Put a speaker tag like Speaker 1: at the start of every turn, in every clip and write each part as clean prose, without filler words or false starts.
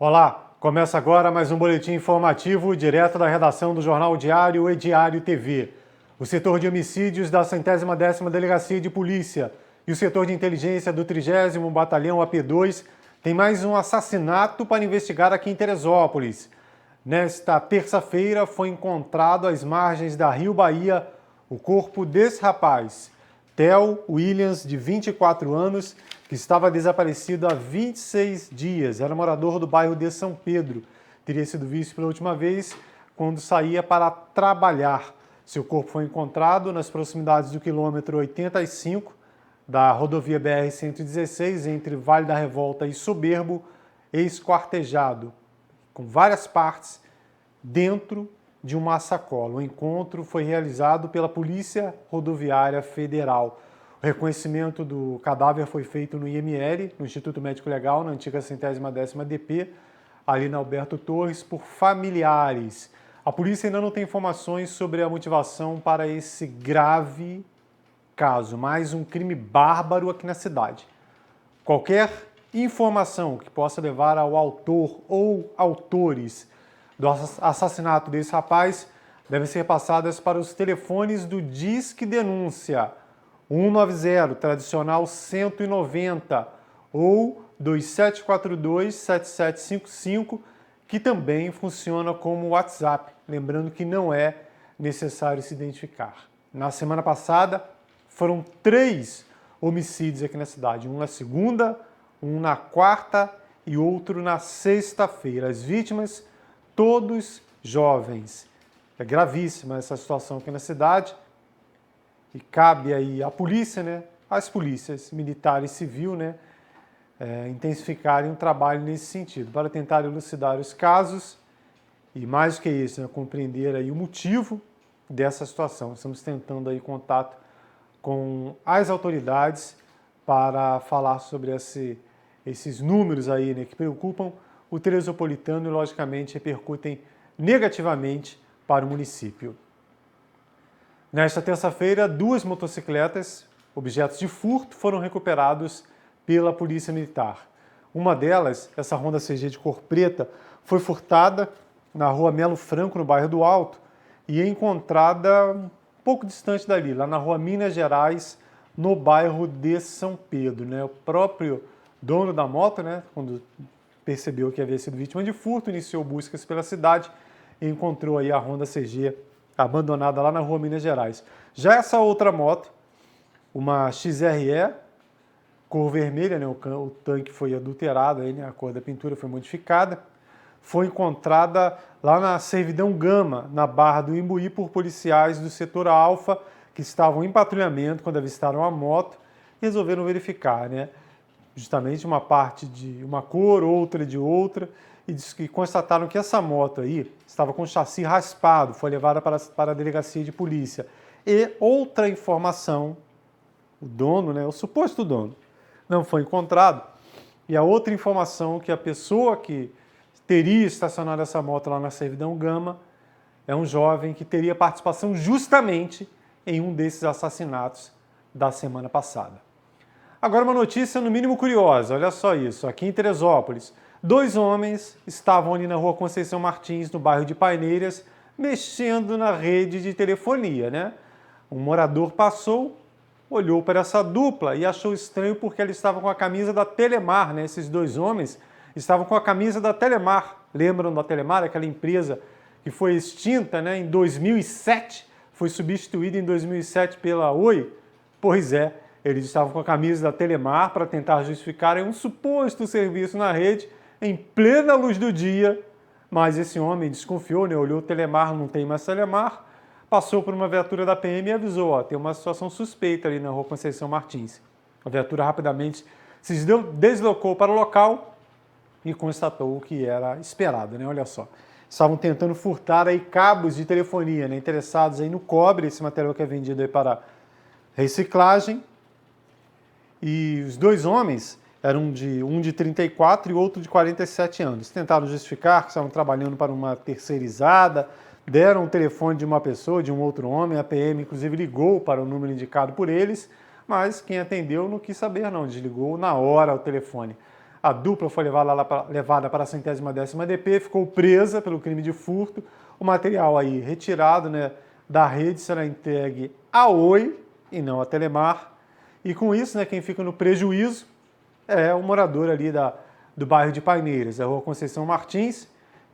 Speaker 1: Olá, começa agora mais um boletim informativo direto da redação do Jornal Diário e Diário TV. O setor de homicídios da 110ª Delegacia de Polícia e o setor de inteligência do 30º Batalhão AP2 tem mais um assassinato para investigar aqui em Teresópolis. Nesta terça-feira foi encontrado às margens da Rio Bahia o corpo desse rapaz, Theo Williams, de 24 anos, que estava desaparecido há 26 dias. Era morador do bairro de São Pedro. Teria sido visto pela última vez quando saía para trabalhar. Seu corpo foi encontrado nas proximidades do quilômetro 85 da rodovia BR-116, entre Vale da Revolta e Soberbo, esquartejado, com várias partes dentro de uma sacola. O encontro foi realizado pela Polícia Rodoviária Federal. O reconhecimento do cadáver foi feito no IML, no Instituto Médico Legal, na antiga 110ª DP, ali na Alberto Torres, por familiares. A polícia ainda não tem informações sobre a motivação para esse grave caso, mais um crime bárbaro aqui na cidade. Qualquer informação que possa levar ao autor ou autores do assassinato desse rapaz devem ser passadas para os telefones do Disque Denúncia 190, tradicional 190, ou 2742-7755, que também funciona como WhatsApp, lembrando que não é necessário se identificar. Na semana passada, foram 3 homicídios aqui na cidade, um na segunda, um na quarta e outro na sexta-feira. As vítimas, todos jovens. É gravíssima essa situação aqui na cidade e cabe aí à polícia, as polícias militar e civil, intensificarem o trabalho nesse sentido, para tentar elucidar os casos e, mais do que isso, compreender aí o motivo dessa situação. Estamos tentando aí contato com as autoridades para falar sobre esses números aí, que preocupam o teresopolitano e, logicamente, repercutem negativamente para o município. Nesta terça-feira, 2 motocicletas, objetos de furto, foram recuperados pela Polícia Militar. Uma delas, essa Honda CG de cor preta, foi furtada na rua Melo Franco, no bairro do Alto, e é encontrada um pouco distante dali, lá na rua Minas Gerais, no bairro de São Pedro. O próprio dono da moto, quando percebeu que havia sido vítima de furto, iniciou buscas pela cidade e encontrou aí a Honda CG abandonada lá na rua Minas Gerais. Já essa outra moto, uma XRE, cor vermelha, o tanque foi adulterado, a cor da pintura foi modificada, foi encontrada lá na Servidão Gama, na Barra do Imbuí, por policiais do setor Alfa, que estavam em patrulhamento quando avistaram a moto e resolveram verificar, justamente uma parte de uma cor, outra de outra, e constataram que essa moto aí estava com o chassi raspado, foi levada para a delegacia de polícia. E outra informação, o dono, o suposto dono, não foi encontrado, e a outra informação, que a pessoa que teria estacionado essa moto lá na Servidão Gama é um jovem que teria participação justamente em um desses assassinatos da semana passada. Agora uma notícia no mínimo curiosa, olha só isso, aqui em Teresópolis, 2 homens estavam ali na rua Conceição Martins, no bairro de Paineiras, mexendo na rede de telefonia, Um morador passou, olhou para essa dupla e achou estranho porque eles estavam com a camisa da Telemar, Esses 2 homens estavam com a camisa da Telemar. Lembram da Telemar, aquela empresa que foi extinta, em 2007, foi substituída em 2007 pela Oi? Pois é, eles estavam com a camisa da Telemar para tentar justificar um suposto serviço na rede em plena luz do dia, mas esse homem desconfiou, olhou o Telemar, não tem mais Telemar, passou por uma viatura da PM e avisou, tem uma situação suspeita ali na rua Conceição Martins. A viatura rapidamente se deslocou para o local e constatou o que era esperado, Olha só. Estavam tentando furtar aí cabos de telefonia, interessados aí no cobre, esse material que é vendido aí para reciclagem. E os 2 homens eram um de 34 e outro de 47 anos. Tentaram justificar que estavam trabalhando para uma terceirizada, deram o telefone de uma pessoa, de um outro homem, a PM inclusive ligou para o número indicado por eles, mas quem atendeu não quis saber não, desligou na hora o telefone. A dupla foi levada para a 110ª DP, ficou presa pelo crime de furto. O material aí retirado, né, da rede será entregue à Oi e não à Telemar. E com isso, né, quem fica no prejuízo é o morador ali do bairro de Paineiras, a Rua Conceição Martins,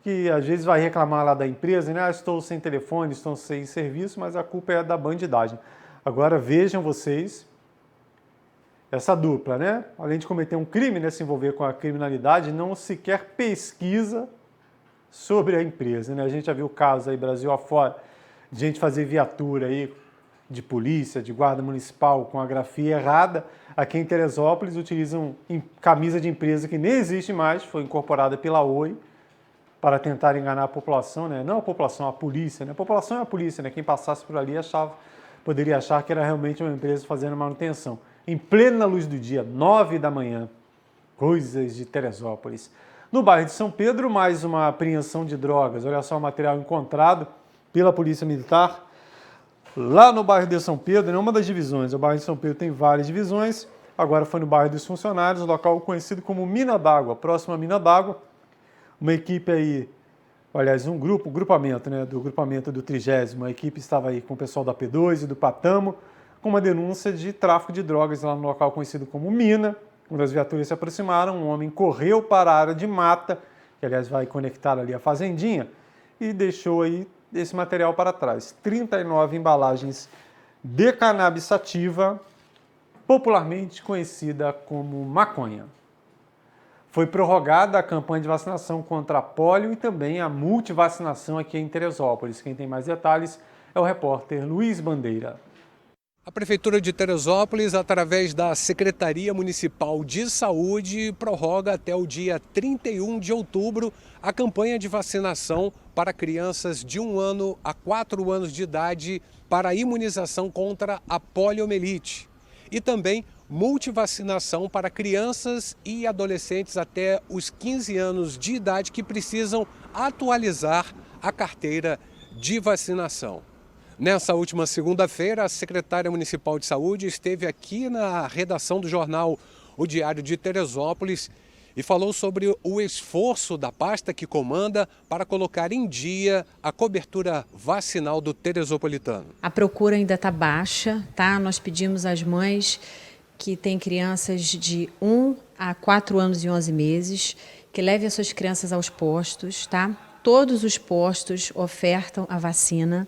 Speaker 1: que às vezes vai reclamar lá da empresa, né? Estou sem telefone, estou sem serviço, mas a culpa é da bandidagem. Agora vejam vocês essa dupla, né? Além de cometer um crime, né, se envolver com a criminalidade, não sequer pesquisa sobre a empresa, né? A gente já viu casos aí Brasil afora de gente fazer viatura aí de polícia, de guarda municipal com a grafia errada. Aqui em Teresópolis utilizam camisa de empresa que nem existe mais, foi incorporada pela Oi, para tentar enganar a população, né? Não a população, a polícia, né? A população é a polícia, né? Quem passasse por ali poderia achar que era realmente uma empresa fazendo manutenção. Em plena luz do dia, 9 da manhã, coisas de Teresópolis. No bairro de São Pedro, mais uma apreensão de drogas. Olha só o material encontrado pela Polícia Militar. Lá no bairro de São Pedro, em uma das divisões, o bairro de São Pedro tem várias divisões, agora foi no bairro dos Funcionários, local conhecido como Mina d'Água, próximo à Mina d'Água. Uma equipe aí, aliás, grupamento, né, do grupamento do 30º, a equipe estava aí com o pessoal da P2 e do Patamo, com uma denúncia de tráfico de drogas lá no local conhecido como Mina. Quando as viaturas se aproximaram, um homem correu para a área de mata, que aliás vai conectar ali a fazendinha, e deixou aí esse material para trás. 39 embalagens de cannabis sativa, popularmente conhecida como maconha. Foi prorrogada a campanha de vacinação contra a polio e também a multivacinação aqui em Teresópolis. Quem tem mais detalhes é o repórter Luiz Bandeira.
Speaker 2: A Prefeitura de Teresópolis, através da Secretaria Municipal de Saúde, prorroga até o dia 31 de outubro a campanha de vacinação para crianças de 1 ano a 4 anos de idade para a imunização contra a poliomielite. E também multivacinação para crianças e adolescentes até os 15 anos de idade que precisam atualizar a carteira de vacinação. Nessa última segunda-feira, a secretária municipal de saúde esteve aqui na redação do jornal O Diário de Teresópolis e falou sobre o esforço da pasta que comanda para colocar em dia a cobertura vacinal do teresopolitano.
Speaker 3: A procura ainda está baixa, tá? Nós pedimos às mães que têm crianças de 1 a 4 anos e 11 meses que levem as suas crianças aos postos, tá? Todos os postos ofertam a vacina.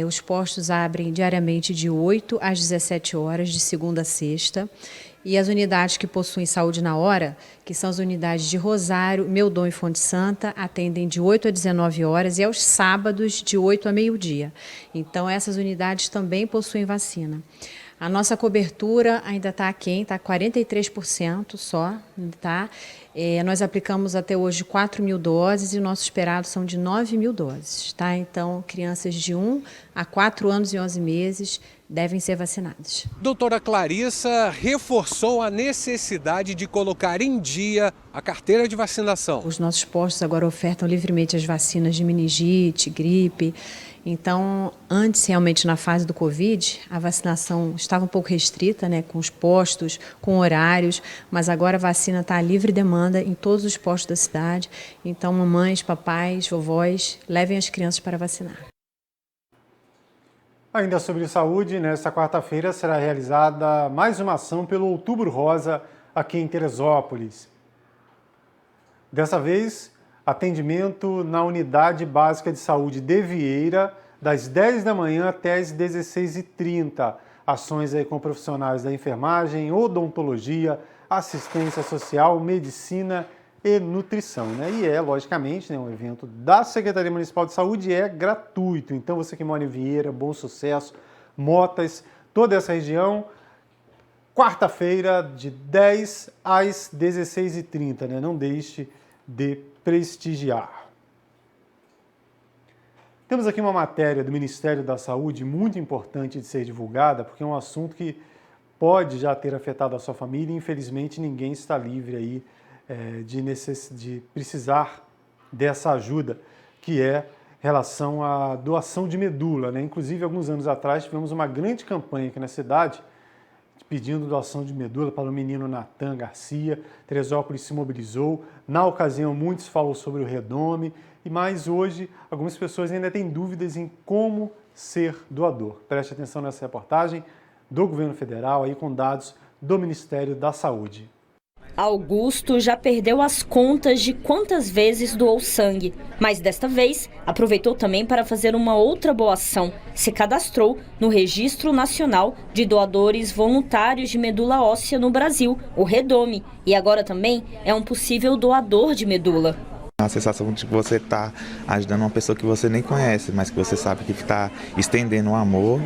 Speaker 3: Os postos abrem diariamente de 8 às 17 horas, de segunda a sexta. E as unidades que possuem saúde na hora, que são as unidades de Rosário, Meudon e Fonte Santa, atendem de 8 a 19 horas e aos sábados de 8 a meio-dia. Então, essas unidades também possuem vacina. A nossa cobertura ainda está aquém, está 43% só, tá? Nós aplicamos até hoje 4.000 doses e o nosso esperado são de 9.000 doses, tá? Então, crianças de 1 a 4 anos e 11 meses devem ser vacinadas.
Speaker 2: Doutora Clarissa reforçou a necessidade de colocar em dia a carteira de vacinação.
Speaker 3: Os nossos postos agora ofertam livremente as vacinas de meningite, gripe. Então, antes, realmente, na fase do Covid, a vacinação estava um pouco restrita, né, com os postos, com horários, mas agora a vacina está a livre demanda em todos os postos da cidade. Então, mamães, papais, vovós, levem as crianças para vacinar.
Speaker 1: Ainda sobre saúde, nesta quarta-feira será realizada mais uma ação pelo Outubro Rosa aqui em Teresópolis. Dessa vez, atendimento na Unidade Básica de Saúde de Vieira, das 10 da manhã até as 16h30. Ações aí com profissionais da enfermagem, odontologia, assistência social, medicina e nutrição, né? E logicamente, né, um evento da Secretaria Municipal de Saúde, é gratuito. Então, você que mora em Vieira, Bom Sucesso, Motas, toda essa região, quarta-feira, de 10 às 16h30, né? Não deixe de prestigiar. Temos aqui uma matéria do Ministério da Saúde muito importante de ser divulgada, porque é um assunto que pode já ter afetado a sua família e, infelizmente, ninguém está livre aí de precisar dessa ajuda, que é relação à doação de medula, né? Inclusive, alguns anos atrás, tivemos uma grande campanha aqui na cidade pedindo doação de medula para o menino Natan Garcia. Teresópolis se mobilizou. Na ocasião, muitos falam sobre o redome. Mas hoje, algumas pessoas ainda têm dúvidas em como ser doador. Preste atenção nessa reportagem do governo federal, aí com dados do Ministério da Saúde.
Speaker 4: Augusto já perdeu as contas de quantas vezes doou sangue, mas desta vez aproveitou também para fazer uma outra boa ação. Se cadastrou no Registro Nacional de Doadores Voluntários de Medula Óssea no Brasil, o REDOME, e agora também é um possível doador de medula.
Speaker 5: A sensação de que você está ajudando uma pessoa que você nem conhece, mas que você sabe que está estendendo o amor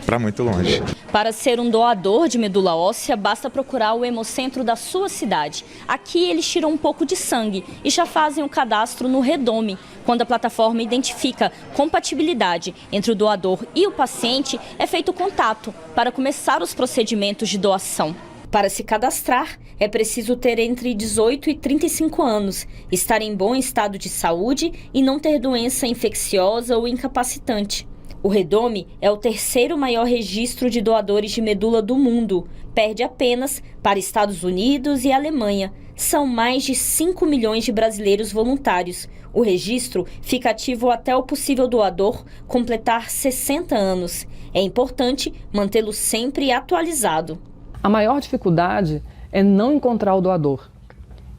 Speaker 5: para muito longe.
Speaker 4: Para ser um doador de medula óssea, basta procurar o hemocentro da sua cidade. Aqui eles tiram um pouco de sangue e já fazem o cadastro no REDOME. Quando a plataforma identifica compatibilidade entre o doador e o paciente, é feito contato para começar os procedimentos de doação. Para se cadastrar, é preciso ter entre 18 e 35 anos, estar em bom estado de saúde e não ter doença infecciosa ou incapacitante. O REDOME é o terceiro maior registro de doadores de medula do mundo. Perde apenas para Estados Unidos e Alemanha. São mais de 5 milhões de brasileiros voluntários. O registro fica ativo até o possível doador completar 60 anos. É importante mantê-lo sempre atualizado.
Speaker 6: A maior dificuldade é não encontrar o doador.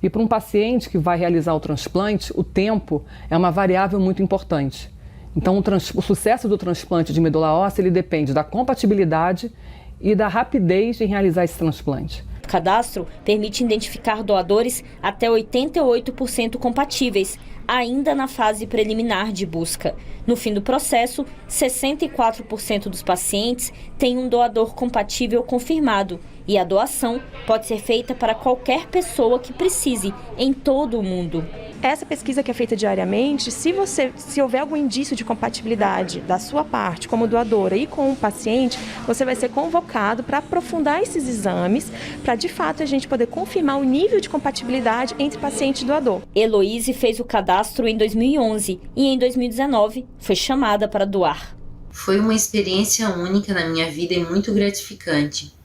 Speaker 6: E para um paciente que vai realizar o transplante, o tempo é uma variável muito importante. Então, o sucesso do transplante de medula óssea ele depende da compatibilidade e da rapidez em realizar esse transplante.
Speaker 4: O cadastro permite identificar doadores até 88% compatíveis, ainda na fase preliminar de busca. No fim do processo, 64% dos pacientes têm um doador compatível confirmado e a doação pode ser feita para qualquer pessoa que precise, em todo o mundo.
Speaker 7: Essa pesquisa que é feita diariamente, se houver algum indício de compatibilidade da sua parte como doadora e com o paciente, você vai ser convocado para aprofundar esses exames, para de fato a gente poder confirmar o nível de compatibilidade entre paciente e doador.
Speaker 4: Heloíse fez o cadastro em 2011 e em 2019 foi chamada para doar.
Speaker 8: Foi uma experiência única na minha vida e muito gratificante.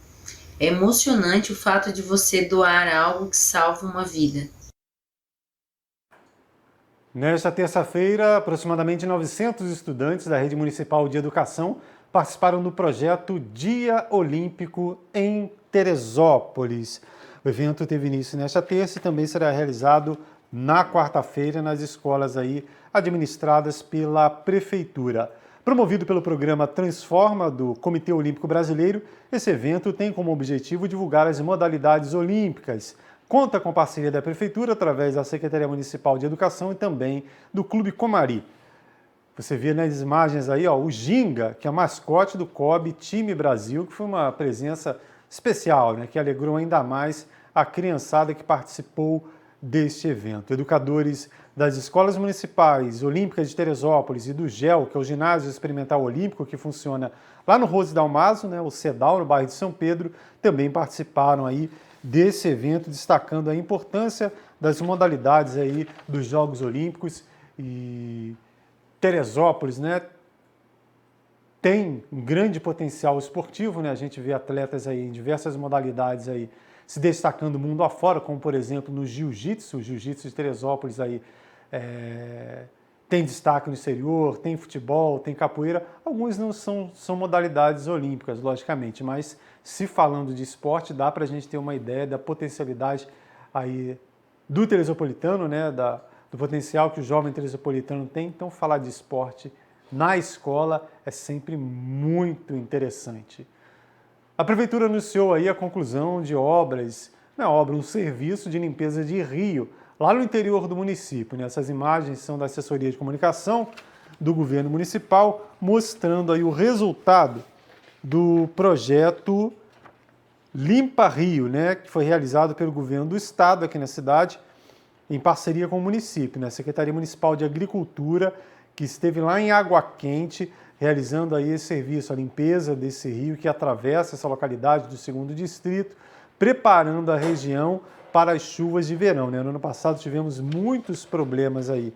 Speaker 8: É emocionante o fato de você doar algo que salva uma vida.
Speaker 1: Nesta terça-feira, aproximadamente 900 estudantes da Rede Municipal de Educação participaram do projeto Dia Olímpico em Teresópolis. O evento teve início nesta terça e também será realizado na quarta-feira nas escolas aí administradas pela Prefeitura. Promovido pelo programa Transforma do Comitê Olímpico Brasileiro, esse evento tem como objetivo divulgar as modalidades olímpicas. Conta com parceria da Prefeitura através da Secretaria Municipal de Educação e também do Clube Comari. Você vê nas imagens aí o Ginga, que é o mascote do COB Time Brasil, que foi uma presença especial, que alegrou ainda mais a criançada que participou deste evento. Educadores das escolas municipais olímpicas de Teresópolis e do GEL, que é o Ginásio Experimental Olímpico, que funciona lá no Rose Dalmaso, o CEDAL, no bairro de São Pedro, também participaram aí desse evento, destacando a importância das modalidades aí dos Jogos Olímpicos. E Teresópolis, tem um grande potencial esportivo, a gente vê atletas aí em diversas modalidades aí se destacando mundo afora, como por exemplo no jiu-jitsu. O jiu-jitsu de Teresópolis aí tem destaque no exterior, tem futebol, tem capoeira. Alguns não são modalidades olímpicas, logicamente, mas se falando de esporte, dá para a gente ter uma ideia da potencialidade aí do teresopolitano, do potencial que o jovem teresopolitano tem. Então, falar de esporte na escola é sempre muito interessante. A Prefeitura anunciou aí a conclusão de um serviço de limpeza de rio, lá no interior do município. Essas imagens são da Assessoria de Comunicação do Governo Municipal, mostrando aí o resultado do projeto Limpa Rio, que foi realizado pelo Governo do Estado aqui na cidade, em parceria com o município, a Secretaria Municipal de Agricultura, que esteve lá em Água Quente, realizando aí esse serviço, a limpeza desse rio que atravessa essa localidade do 2º Distrito, preparando a região para as chuvas de verão. No ano passado tivemos muitos problemas aí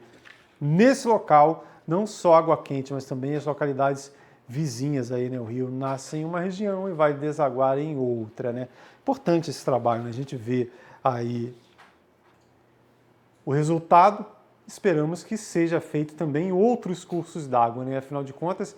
Speaker 1: nesse local, não só Água Quente, mas também as localidades vizinhas aí, né? O rio nasce em uma região e vai desaguar em outra, né? Importante esse trabalho, né? A gente vê aí o resultado, esperamos que seja feito também em outros cursos d'água, né? Afinal de contas,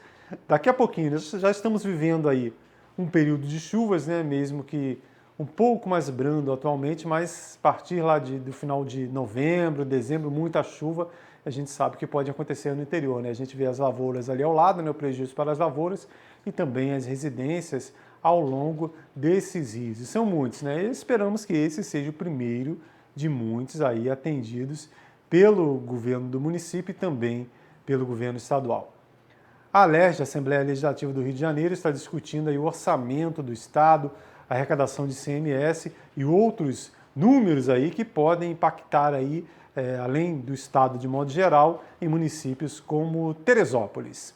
Speaker 1: daqui a pouquinho, nós já estamos vivendo aí um período de chuvas, né? Mesmo que um pouco mais brando atualmente, mas a partir lá do final de novembro, dezembro, muita chuva, a gente sabe que pode acontecer no interior, né? A gente vê as lavouras ali ao lado, né? O prejuízo para as lavouras e também as residências ao longo desses rios. E são muitos, né? E esperamos que esse seja o primeiro de muitos aí atendidos pelo governo do município e também pelo governo estadual. A ALERJ, a Assembleia Legislativa do Rio de Janeiro, está discutindo aí o orçamento do Estado, a arrecadação de ICMS e outros números aí que podem impactar aí, além do Estado de modo geral, em municípios como Teresópolis.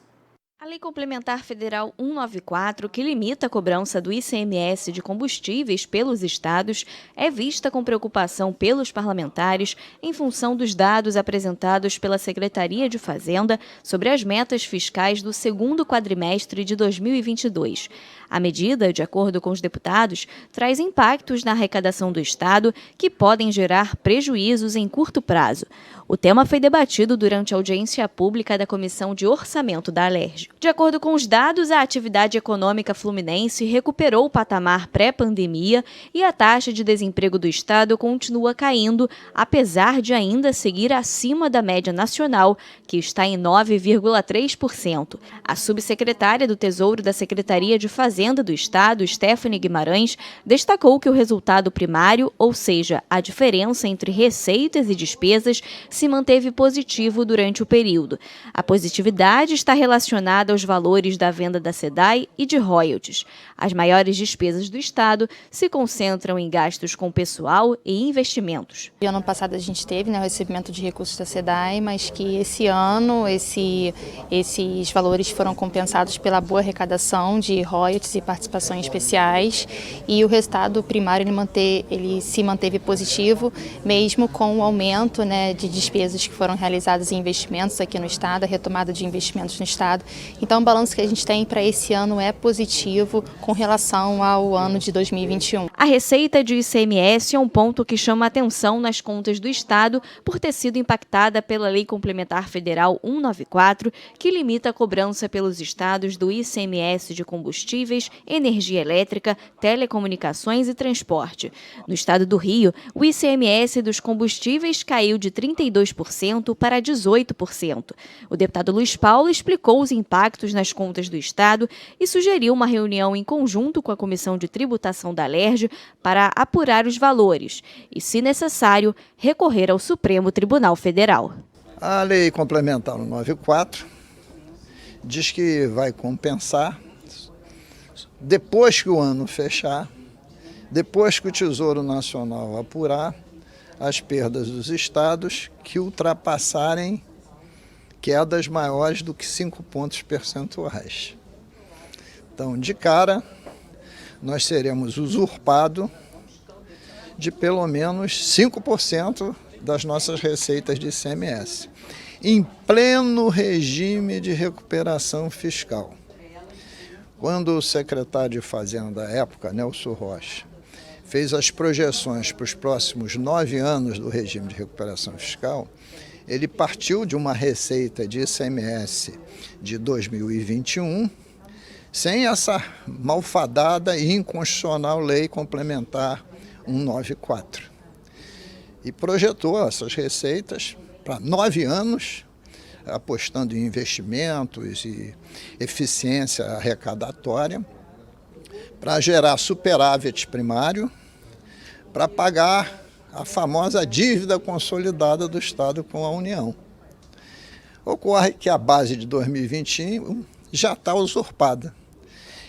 Speaker 9: A Lei Complementar Federal 194, que limita a cobrança do ICMS de combustíveis pelos estados, é vista com preocupação pelos parlamentares em função dos dados apresentados pela Secretaria de Fazenda sobre as metas fiscais do segundo quadrimestre de 2022. A medida, de acordo com os deputados, traz impactos na arrecadação do Estado que podem gerar prejuízos em curto prazo. O tema foi debatido durante a audiência pública da Comissão de Orçamento da ALERJ. De acordo com os dados, a atividade econômica fluminense recuperou o patamar pré-pandemia e a taxa de desemprego do Estado continua caindo, apesar de ainda seguir acima da média nacional, que está em 9,3%. A subsecretária do Tesouro da Secretaria de Fazenda do Estado, Stephanie Guimarães, destacou que o resultado primário, ou seja, a diferença entre receitas e despesas, se manteve positivo durante o período. A positividade está relacionada aos valores da venda da SEDAI e de royalties. As maiores despesas do Estado se concentram em gastos com pessoal e investimentos.
Speaker 10: No ano passado a gente teve, o recebimento de recursos da SEDAI, mas que esse ano esses valores foram compensados pela boa arrecadação de royalties e participações especiais, e o resultado primário ele se manteve positivo, mesmo com o aumento de despesas que foram realizadas em investimentos aqui no Estado, a retomada de investimentos no Estado. Então o balanço que a gente tem para esse ano é positivo com relação ao ano de 2021.
Speaker 9: A receita de ICMS é um ponto que chama atenção nas contas do Estado por ter sido impactada pela Lei Complementar Federal 194, que limita a cobrança pelos estados do ICMS de combustíveis, energia elétrica, telecomunicações e transporte. No estado do Rio, o ICMS dos combustíveis caiu de 32% para 18%. O deputado Luiz Paulo explicou os impactos nas contas do Estado e sugeriu uma reunião em conjunto com a Comissão de Tributação da ALERJ para apurar os valores e, se necessário, recorrer ao Supremo Tribunal Federal.
Speaker 11: A Lei Complementar 194 diz que vai compensar depois que o ano fechar, depois que o Tesouro Nacional apurar as perdas dos estados que ultrapassarem quedas maiores do que 5 pontos percentuais. Então, de cara, nós seremos usurpados de pelo menos 5% das nossas receitas de ICMS, em pleno regime de recuperação fiscal. Quando o secretário de Fazenda da época, Nelson Rocha, fez as projeções para os próximos 9 anos do regime de recuperação fiscal, ele partiu de uma receita de ICMS de 2021, sem essa malfadada e inconstitucional Lei Complementar 194. E projetou essas receitas para 9 anos, apostando em investimentos e eficiência arrecadatória, para gerar superávit primário, para pagar a famosa dívida consolidada do Estado com a União. Ocorre que a base de 2021 já está usurpada.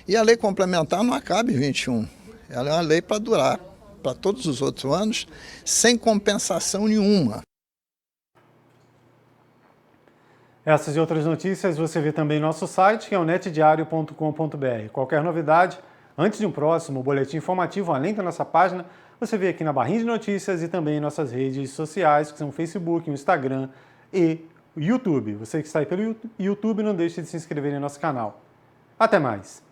Speaker 11: E a lei complementar não acaba em 21. Ela é uma lei para durar para todos os outros anos, sem compensação nenhuma.
Speaker 1: Essas e outras notícias você vê também no nosso site, que é o netdiario.com.br. Qualquer novidade, antes de um próximo boletim informativo, além da nossa página, você vê aqui na barrinha de notícias e também em nossas redes sociais, que são o Facebook, o Instagram e o YouTube. Você que está aí pelo YouTube, não deixe de se inscrever no nosso canal. Até mais!